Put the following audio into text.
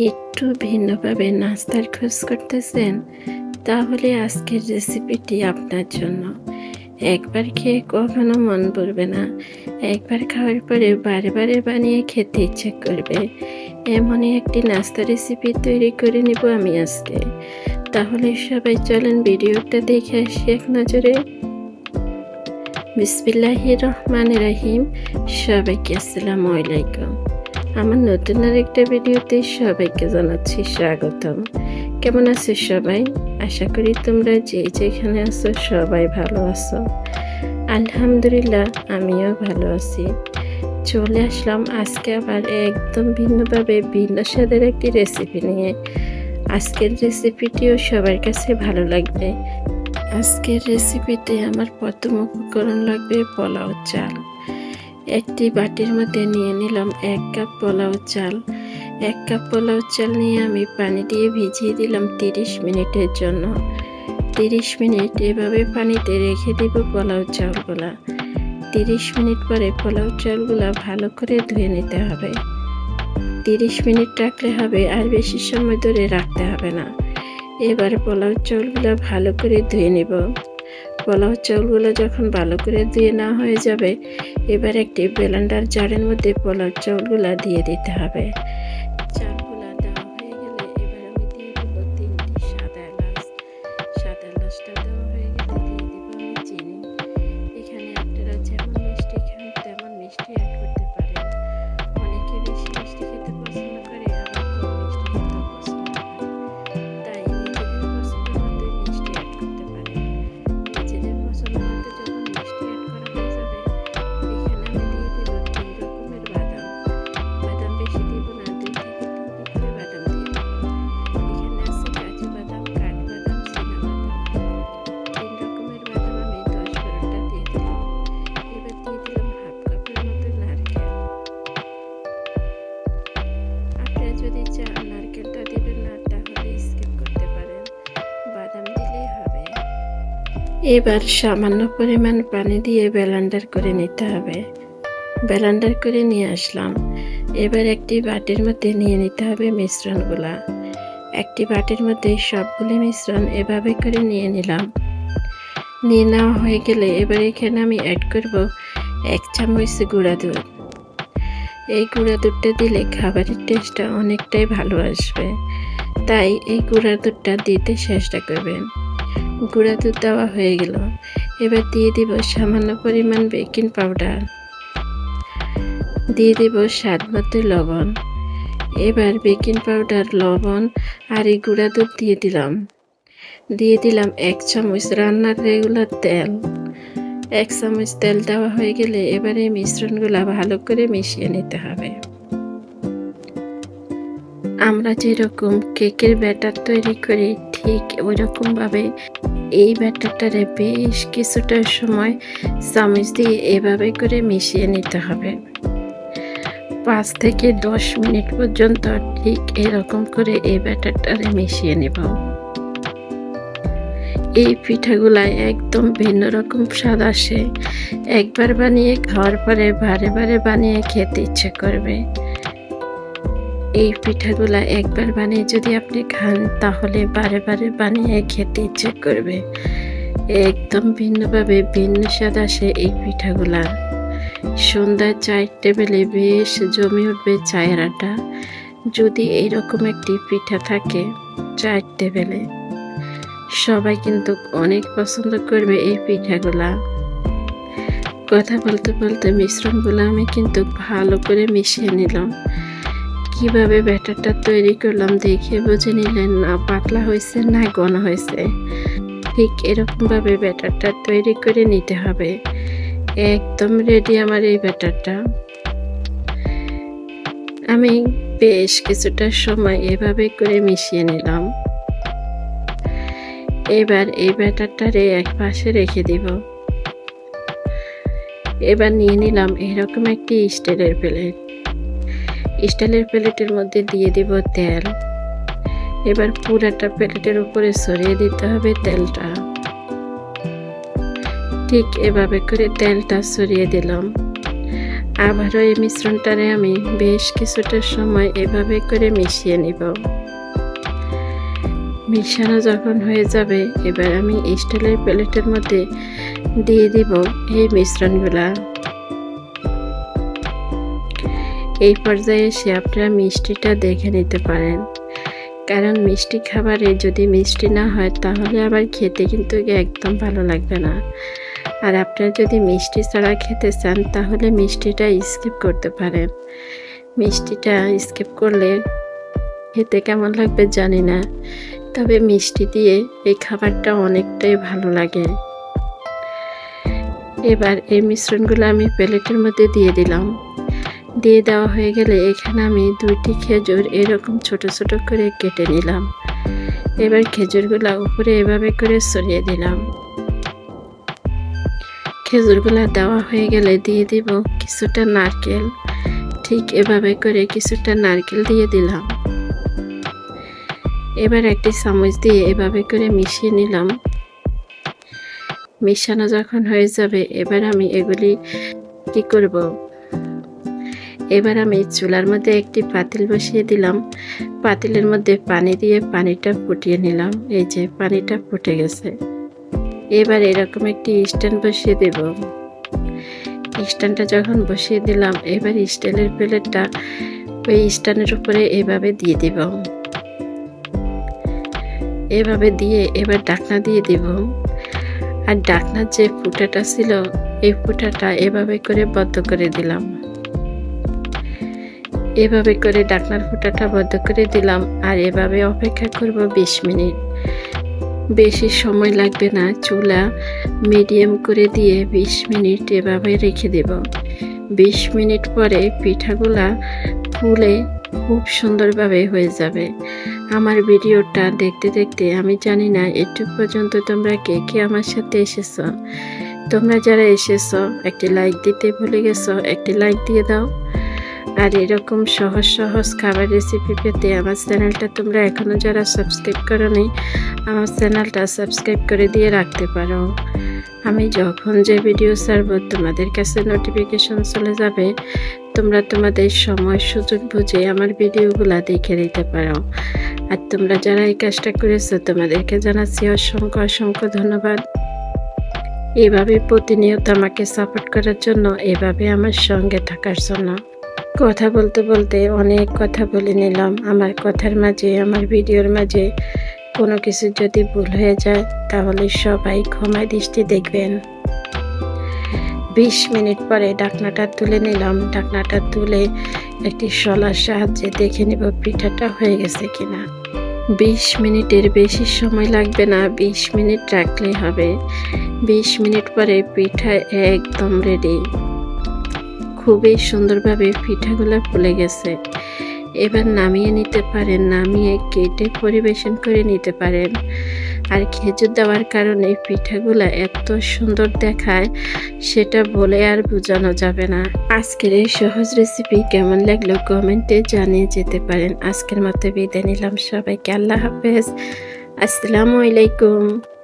একটু ভিন্নভাবে নাস্তার খোঁজ করতেছেন? তাহলে আজকের রেসিপিটি আপনার জন্য। একবার খেয়ে কখনো মন ভরবে না। একবার খাওয়ার পরে বারে বারে বানিয়ে খেতে ইচ্ছে করবে। এমনই একটি নাস্তা রেসিপি তৈরি করে নিব আমি আজকে। তাহলে সবাই চলেন ভিডিওটা দেখে আসি এক নজরে। বিসমিল্লাহির রহমানির রহিম। সবাইকে আসসালামু আলাইকুম। আমার নতুন আরেকটা ভিডিওতে সবাইকে জানাচ্ছি স্বাগতম। কেমন আছো সবাই? আশা করি তোমরা যে যেখানে আছো সবাই ভালো আছো। আলহামদুলিল্লাহ আমিও ভালো আছি। চলে আসলাম আজকে আবার একদম ভিন্নভাবে ভিন্ন স্বাদের একটি রেসিপি নিয়ে। আজকের রেসিপিটিও সবার কাছে ভালো লাগবে। আজকের রেসিপিতে আমার প্রথম উপকরণ লাগবে পোলাও চাল। একটি বাটির মধ্যে নিয়ে নিলাম 1 কাপ পোলাও চাল। 1 কাপ পোলাও চাল নিয়ে আমি পানি দিয়ে ভিজিয়ে দিলাম 30 মিনিটের জন্য। 30 মিনিট এভাবে পানিতে রেখে দিব পোলাও চালগুলা। 30 মিনিট পরে পোলাও চালগুলা ভালো করে ধুয়ে নিতে হবে। 30 মিনিট রাখলে হবে, আর বেশি সময় ধরে রাখতে হবে না। এবার পোলাও চালগুলা ভালো করে ধুয়ে নিব। পোলাও চাউলগুলো যখন ভালো করে ধুয়ে নেওয়া হয়ে যাবে, এবার একটি ব্লেন্ডার জারের মধ্যে পোলাও চাউলগুলো দিয়ে দিতে হবে। চালগুলো দেওয়া হয়ে গেলে এবার আমি দিয়ে দেবো 3টি সাদা এলাচ। সাদা এলাচটা দেওয়া হয়ে গেলে দিয়ে দেবো আমি চিনি। এখানে আপনারা যেমন মিষ্টি খান তেমন মিষ্টি অ্যাড করতে পারেন। অনেকে বেশি মিষ্টি খেতে পছন্দ করে, আবার কম মিষ্টি খেতে পছন্দ করে। তাই নিজেদের পছন্দ মতো মিষ্টি অ্যাড করতে পারেন। নিজেদের পছন্দ মতো যখন মিষ্টি অ্যাড করা হয়ে যাবে, এখানে আমি দিয়ে দেব 3 রকমের বাদাম। বাদাম বেশি দিব না, 2 থেকে 3টি করে বাদাম দিয়ে দেব। এখানে আছে কাজু বাদাম, কাঠবাদাম, চীনাবাদাম। 3 রকমের বাদাম আমি 10-12টা দিয়ে দিলাম। এবার দিয়ে দিলাম হাফ কাপের মতো নারকেল। আপনারা যদি চান নারকেলটা দিবেন না, তাহলে স্কিপ করতে পারেন, বাদাম দিলেই হবে। এবার সামান্য পরিমাণ পানি দিয়ে ব্লেন্ডার করে নিতে হবে। ব্লেন্ডার করে নিয়ে আসলাম। এবার একটি বাটির মধ্যে নিয়ে নিতে হবে মিশ্রণগুলা। একটি বাটির মধ্যে সবগুলি মিশ্রণ এভাবে করে নিয়ে নিলাম। নিয়ে নেওয়া হয়ে গেলে এবার এখানে আমি অ্যাড করব 1 চামচ গুঁড়া দুধ। এই গুঁড়া দুধটা দিলে খাবারের টেস্টটা অনেকটাই ভালো আসবে, তাই এই গুঁড়া দুধটা দিতে চেষ্টা করবেন। গুঁড়া দুধ দেওয়া হয়ে গেল। এবার দিয়ে দিব সামান্য পরিমাণ বেকিং পাউডার, দিয়ে দিব স্বাদ মতো লবণ। এবার বেকিং পাউডার, লবণ আর এই গুঁড়া দুধ দিয়ে দিলাম। 1 চামচ রান্নার রেগুলার তেল। 1 চামচ তেল দেওয়া হয়ে গেলে এবার এই মিশ্রণগুলো ভালো করে মিশিয়ে নিতে হবে। আমরা যেরকম কেকের ব্যাটার তৈরি করি, ঠিক ওইরকমভাবে এই ব্যাটারটারে বেশ কিছুটা সময় চামচ দিয়ে এভাবে করে মিশিয়ে নিতে হবে। 5 থেকে 10 মিনিট পর্যন্ত ঠিক এরকম করে এই ব্যাটারটারে মিশিয়ে নেব। এই পিঠাগুলা একদম ভিন্ন রকম স্বাদ আসে। একবার বানিয়ে খাওয়ার পরে বারে বারে বানিয়ে খেতে ইচ্ছে করবে। এই পিঠাগুলা একবার বানিয়ে যদি আপনি খান, তাহলে বারে বারে বানিয়ে খেতে ইচ্ছে করবে। একদম ভিন্নভাবে ভিন্ন স্বাদ আসে এই পিঠাগুলা। সন্ধ্যায় চায়ের টেবিলে বেশ জমে উঠবে চায়ের আড্ডা যদি এইরকম একটি পিঠা থাকে চায়ের টেবিলে। সবাই কিন্তু অনেক পছন্দ করবে এই পিঠাগুলা। কথা বলতে বলতে মিশ্রণগুলো আমি কিন্তু ভালো করে মিশিয়ে নিলাম। কিভাবে ব্যাটারটা তৈরি করলাম দেখে বুঝে নিলেন না পাতলা হয়েছে না ঘন হয়েছে। ঠিক এরকমভাবে ব্যাটারটা তৈরি করে নিতে হবে। একদম রেডি আমার এই ব্যাটারটা। আমি বেশ কিছুটা সময় এভাবে করে মিশিয়ে নিলাম। এবার এই ব্যাটারটারে এক পাশে রেখে দিব। এবার নিয়ে নিলাম এরকম একটি স্টিলের প্লেট। স্টিলের প্লেটের মধ্যে দিয়ে দিব তেল। এবার পুরাটা প্লেটের উপরে ছড়িয়ে দিতে হবে তেলটা। ঠিক এভাবে করে তেলটা ছড়িয়ে দিলাম। আবারও এই মিশ্রণটারে আমি বেশ কিছুটা সময় এভাবে করে মিশিয়ে নিব। মিশানো যখন হয়ে যাবে, এবার আমি স্টিলের প্লেটের মধ্যে দিয়ে দিব এই মিশ্রণগুলা। এই পর্যায়ে এসে আপনারা মিষ্টিটা দেখে নিতে পারেন, কারণ মিষ্টি খাবারে যদি মিষ্টি না হয় তাহলে আবার খেতে কিন্তু একদম ভালো লাগবে না। আর আপনারা যদি মিষ্টি ছাড়া খেতে চান তাহলে মিষ্টিটা স্কিপ করতে পারেন। মিষ্টিটা স্কিপ করলে খেতে কেমন লাগবে জানি না, তবে মিষ্টি দিয়ে এই খাবারটা অনেকটাই ভালো লাগে। এবার এই মিশ্রণগুলো আমি প্লেটের মধ্যে দিয়ে দিলাম। দিয়ে দেওয়া হয়ে গেলে এখানে আমি 2টি খেজুর এরকম ছোট ছোট করে কেটে নিলাম। এবার খেজুরগুলা উপরে এভাবে করে ছড়িয়ে দিলাম। খেজুরগুলা দেওয়া হয়ে গেলে দিয়ে দিব কিছুটা নারকেল। ঠিক এভাবে করে কিছুটা নারকেল দিয়ে দিলাম। এবার একটি চামচ দিয়ে এভাবে করে মিশিয়ে নিলাম। মিশানো যখন হয়ে যাবে, এবার আমি এগুলি কি করব, এবার আমি চুলার মধ্যে একটি পাতিল বসিয়ে দিলাম। পাতিলের মধ্যে পানি দিয়ে পানিটা ফুটিয়ে নিলাম। এই যে পানিটা ফুটে গেছে। এবার এরকম একটি স্ট্যান্ড বসিয়ে দেব। স্ট্যান্ডটা যখন বসিয়ে দিলাম, এবার স্টিলের প্লেটটা ওই স্ট্যান্ডের উপরে এভাবে দিয়ে দিব। এভাবে দিয়ে এবার ঢাকনা দিয়ে দিব। আর ঢাকনার যে ফুটাটা ছিল, এই ফুটাটা এভাবে করে বন্ধ করে দিলাম। এভাবে করে ঢাকনার ফুটাটা বন্ধ করে দিলাম। আর এভাবে অপেক্ষা করব 20 মিনিট। বেশি সময় লাগবে না, চুলা মিডিয়াম করে দিয়ে 20 মিনিট এভাবে রেখে দেব। 20 মিনিট পরে পিঠাগুলা ফুলে খুব সুন্দরভাবে হয়ে যাবে। আমার ভিডিওটা দেখতে দেখতে আমি জানি না এটুক পর্যন্ত তোমরা কে কে আমার সাথে এসেছো। তোমরা যারা এসেছো একটি লাইক দিতে ভুলে গেছো, একটি লাইক দিয়ে দাও। আর এরকম সহজ সহজ খাবার রেসিপি পেতে আমার চ্যানেলটা তোমরা এখনও যারা সাবস্ক্রাইব করোনি, আমার চ্যানেলটা সাবস্ক্রাইব করে দিয়ে রাখতে পারো। আমি যখন যে ভিডিও ছাড়বো তোমাদের কাছে নোটিফিকেশন চলে যাবে। তোমরা তোমাদের সময় সুযোগ বুঝে আমার ভিডিওগুলো দেখে নিতে পারো। আর তোমরা যারা এই কাজটা করেছো তোমাদেরকে জানাচ্ছি অসংখ্য অসংখ্য ধন্যবাদ। এভাবে প্রতিনিয়ত আমাকে সাপোর্ট করার জন্য, এভাবে আমার সঙ্গে থাকার জন্য। কথা বলতে বলতে অনেক কথা বলে নিলাম। আমার কথার মাঝে, আমার ভিডিওর মাঝে কোনো কিছু যদি ভুল হয়ে যায় তাহলে সবাই ক্ষমায় দৃষ্টি দেখবেন। 20 মিনিট পরে ঢাকনাটা তুলে নিলাম। ঢাকনাটা তুলে একটি শলার সাহায্যে দেখে নিব পিঠাটা হয়ে গেছে কিনা। 20 মিনিটের বেশি সময় লাগবে না, 20 মিনিট রাখলেই হবে। 20 মিনিট পরে পিঠা একদম রেডি। খুবই সুন্দরভাবে পিঠাগুলো ফুলে গেছে। এবার নামিয়ে নিতে পারেন, নামিয়ে কেটে পরিবেশন করে নিতে পারেন। আর খেজুর দেওয়ার কারণে পিঠাগুলো এত সুন্দর দেখায়, সেটা বলে আর বোঝানো যাবে না। আজকের এই সহজ রেসিপি কেমন লাগলো কমেন্টে জানিয়ে যেতে পারেন। আজকের মতো বিদায় নিলাম, সবাইকে আল্লাহ হাফেজ, আসসালামু আলাইকুম।